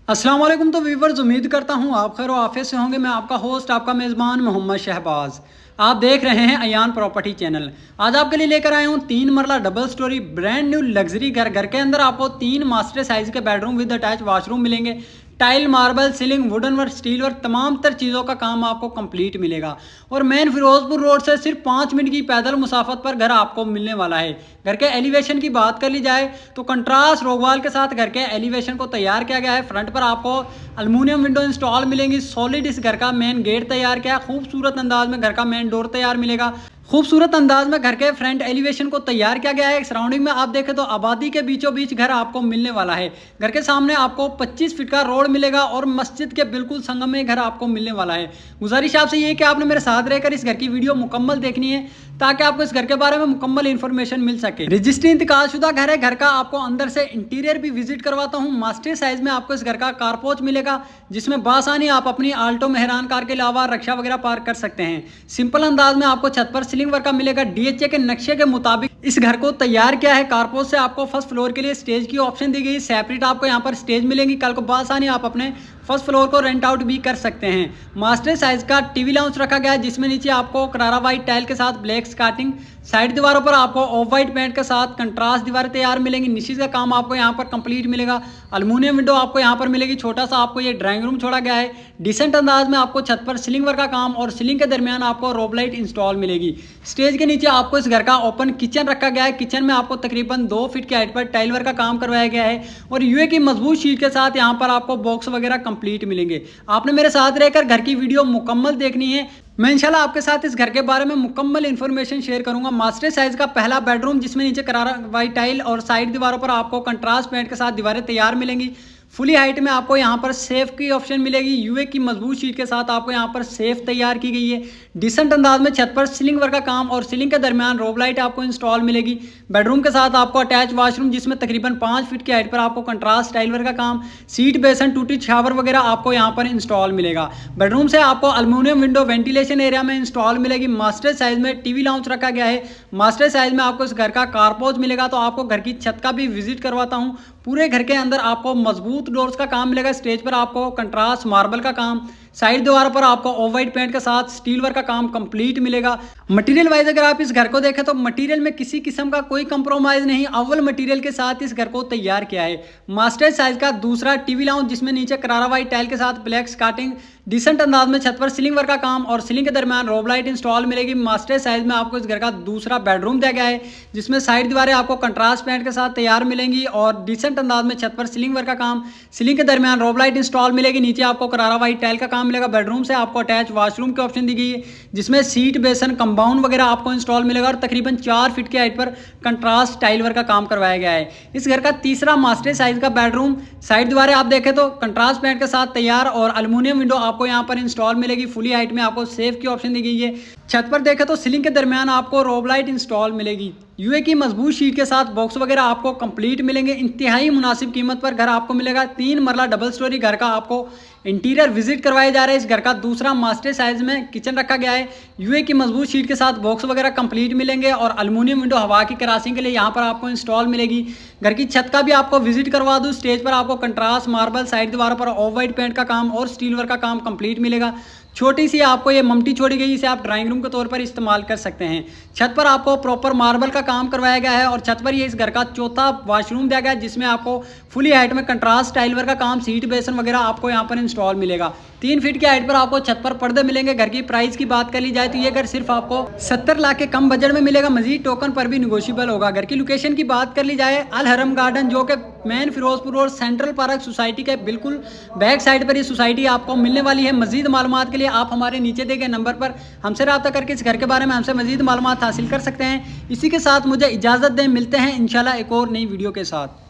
अस्सलाम वालेकुम। तो व्यूवर्स, उम्मीद करता हूँ आप खैर आफियत से होंगे। मैं आपका होस्ट, आपका मेज़बान मोहम्मद शहबाज। आप देख रहे हैं अयान प्रॉपर्टी चैनल। आज आपके लिए लेकर आया हूँ 3 मरला double storey brand new luxury घर। घर के अंदर आपको 3 मास्टर साइज के बेडरूम विद अटैच वॉशरूम मिलेंगे। Tile, marble, ceiling, wooden work, steel work, तमाम तर चीज़ों का काम आपको कंप्लीट मिलेगा। और मेन फिरोजपुर रोड से सिर्फ 5 मिनट की पैदल मुसाफत पर घर आपको मिलने वाला है। घर के एलिवेशन की बात कर ली जाए तो कंट्रास्ट रोगवाल के साथ घर के एलिवेशन को तैयार किया गया है। फ्रंट पर आपको अल्मुनियम विंडो इंस्टॉल मिलेंगी। सॉलिड इस घर का मेन गेट तैयार किया है। खूबसूरत अंदाज में घर का मेन डोर तैयार मिलेगा। खूबसूरत अंदाज में घर के फ्रंट एलिवेशन को तैयार किया गया है। सराउंडिंग में आप देखें तो आबादी के बीचों बीच घर आपको मिलने वाला है। घर के सामने आपको 25 फीट का रोड मिलेगा और मस्जिद के बिल्कुल संगम में घर आपको मिलने वाला है। गुजारिश आपसे ये है कि आपने मेरे साथ रहकर इस घर की वीडियो मुकम्मल देखनी है ताकि आपको इस घर के बारे में मुकम्मल इंफॉर्मेशन मिल सके। रजिस्ट्री इंतकालशुदा घर है। घर का आपको अंदर से इंटीरियर भी विजिट करवाता हूँ। मास्टर साइज में आपको इस घर का कारपोच मिलेगा जिसमें बासानी आप अपनी आल्टो मेहरान कार के अलावा रक्षा वगैरह पार्क कर सकते हैं। सिंपल अंदाज में आपको छत पर सीलिंग वर्क का मिलेगा। डीएचए के नक्शे के मुताबिक इस घर को तैयार किया है। कारपोच से आपको फर्स्ट फ्लोर के लिए स्टेज की ऑप्शन दी गई। सेपरेट आपको यहाँ पर स्टेज मिलेंगी। कल को बासानी आप अपने फर्स्ट फ्लोर को रेंट आउट भी कर सकते हैं। मास्टर साइज का टीवी लाउंज रखा गया है जिसमें नीचे आपको करारा वाइट टाइल के साथ ब्लैक स्कार्टिंग, साइड दीवारों पर आपको ऑफ वाइट पेंट के साथ कंट्रास्ट दीवारें तैयार मिलेंगी। नीचे का काम आपको यहाँ पर कंप्लीट मिलेगा। अल्मुनियम विंडो आपको यहाँ पर मिलेगी। छोटा सा आपको ये ड्राइंग रूम छोड़ा गया है। डिसेंट अंदाज में आपको छत पर सीलिंग वर्क का काम और सीलिंग के दरमियान आपको रोब लाइट इंस्टॉल मिलेगी। स्टेज के नीचे आपको इस घर का ओपन किचन रखा गया है। किचन में आपको तकरीबन 2 फीट की हाइट पर टाइल वर्क का काम करवाया गया है और यूए की मजबूत शीट के साथ यहाँ पर आपको बॉक्स वगैरह कंप्लीट मिलेंगे। आपने मेरे साथ रहकर घर की वीडियो मुकम्मल देखनी है। मैं इंशाल्लाह आपके साथ इस घर के बारे में मुकम्मल इन्फॉर्मेशन शेयर करूंगा। मास्टर साइज का पहला बेडरूम जिसमें नीचे करारा वाइट टाइल और साइड दीवारों पर आपको कंट्रास्ट पेंट के साथ दीवारें तैयार मिलेंगी। फुली हाइट में आपको यहाँ पर सेफ की ऑप्शन मिलेगी। यूए की मजबूत शीट के साथ आपको यहाँ पर सेफ तैयार की गई है। डिसेंट अंदाज में छत पर सीलिंग वर्क का काम और सीलिंग के दरमियान रोब लाइट आपको इंस्टॉल मिलेगी। बेडरूम के साथ आपको अटैच वॉशरूम जिसमें तकरीबन 5 फीट की हाइट पर आपको कंट्रास्ट टाइल वर्क का काम, सीट बेसन, टूटी शावर वगैरह आपको यहाँ पर इंस्टॉल मिलेगा। बेडरूम से आपको अल्मुनियम विंडो वेंटिलेशन एरिया में इंस्टॉल मिलेगी। मास्टर साइज में टीवी लाउंज रखा गया है। मास्टर साइज में आपको इस घर का कारपोच मिलेगा। तो आपको घर की छत का भी विजिट करवाता हूँ। पूरे घर के अंदर आपको मजबूत डोर्स का काम मिलेगा। स्टेज पर आपको कंट्रास्ट मार्बल का काम, साइड दीवार पर आपको ऑफ वाइट पेंट के साथ स्टील वर्क का काम कंप्लीट मिलेगा। मटेरियल वाइज अगर आप इस घर को देखें तो मटेरियल में किसी किस्म का कोई कंप्रोमाइज नहीं, अव्वल मटेरियल के साथ इस घर को तैयार किया है। मास्टर साइज का दूसरा टीवी लाउंज जिसमें नीचे करारा वाइट टाइल के साथ ब्लैक स्कार्टिंग, डिसेंट अंदाज में छत पर सीलिंग वर्क का काम और सीलिंग के दरमियान रोब लाइट इंस्टॉल मिलेगी। मास्टर साइज में आपको इस घर का दूसरा बेडरूम दिया गया है जिसमें साइड दीवारें आपको कंट्रास्ट पेंट के साथ तैयार मिलेंगी और डिसेंट अंदाज में छत पर सीलिंग वर्क का काम, सीलिंग के दरमियान रोब लाइट इंस्टॉल मिलेगी। नीचे आपको करारा वाइट टाइल का काम मिलेगा। बेडरूम से आपको अटैच वॉशरूम की ऑप्शन दी गई है जिसमें सीट बेसन कंपाउंड वगैरह आपको इंस्टॉल मिलेगा और तकरीबन 4 फीट की हाइट पर कंट्रास्ट टाइल वर्क का काम करवाया गया है। इस घर का तीसरा मास्टर साइज का बेडरूम, साइड दीवारें आप देखें तो कंट्रास्ट पेंट के साथ तैयार और अल्मुनियम विंडो आपको यहाँ पर इंस्टॉल मिलेगी। फुली हाइट में आपको सेफ की ऑप्शन दी गई है। छत पर देखें तो सीलिंग के दरमियान आपको रोब लाइट इंस्टॉल मिलेगी। यूए की मजबूत शीट के साथ बॉक्स वगैरह आपको कंप्लीट मिलेंगे। इंतहाई मुनासिब कीमत पर घर आपको मिलेगा। 3 मरला डबल स्टोरी घर का आपको इंटीरियर विजिट करवाए जा रहे हैं। इस घर का दूसरा मास्टर साइज में किचन रखा गया है। यूए की मजबूत शीट के साथ बॉक्स वगैरह कंप्लीट मिलेंगे और अल्मुनियम विंडो हवा की क्रॉसिंग के लिए यहाँ पर आपको इंस्टॉल मिलेगी। घर की छत का भी आपको विजिट करवा दूँ। स्टेज पर आपको कंट्रास्ट मार्बल, साइड दीवारों पर ऑफ वाइट पेंट का काम और स्टील वर्क का काम कंप्लीट मिलेगा। छोटी सी आपको ये ममटी छोड़ी गई, इसे आप ड्राइंग रूम के तौर पर इस्तेमाल कर सकते हैं। छत पर आपको प्रॉपर मार्बल का काम करवाया गया है और छत पर ये इस घर का चौथा वॉशरूम दिया गया है जिसमें आपको फुली हाइट में कंट्रास्ट टाइल वर्क का काम, सीट बेसन वगैरह आपको यहाँ पर इंस्टॉल मिलेगा। 3 फीट की हाइट पर आपको छत पर पर्दे मिलेंगे। घर की प्राइस की बात कर ली जाए तो ये घर सिर्फ आपको 70 लाख के कम बजट में मिलेगा। मजीद टोकन पर भी निगोशियबल होगा। घर की लोकेशन की बात कर ली जाए, अल हरम गार्डन जो कि main Firozpur road central park society के बिल्कुल बैक साइड पर ये सोसाइटी आपको मिलने वाली है। मजीद मालूमात के लिए आप हमारे नीचे दिए गए नंबर पर हमसे रब्ता करके इस घर के बारे में हमसे मजीद मालूमात हासिल कर सकते हैं। इसी के साथ मुझे इजाज़त दें। मिलते हैं इंशाल्लाह एक और नई वीडियो के साथ।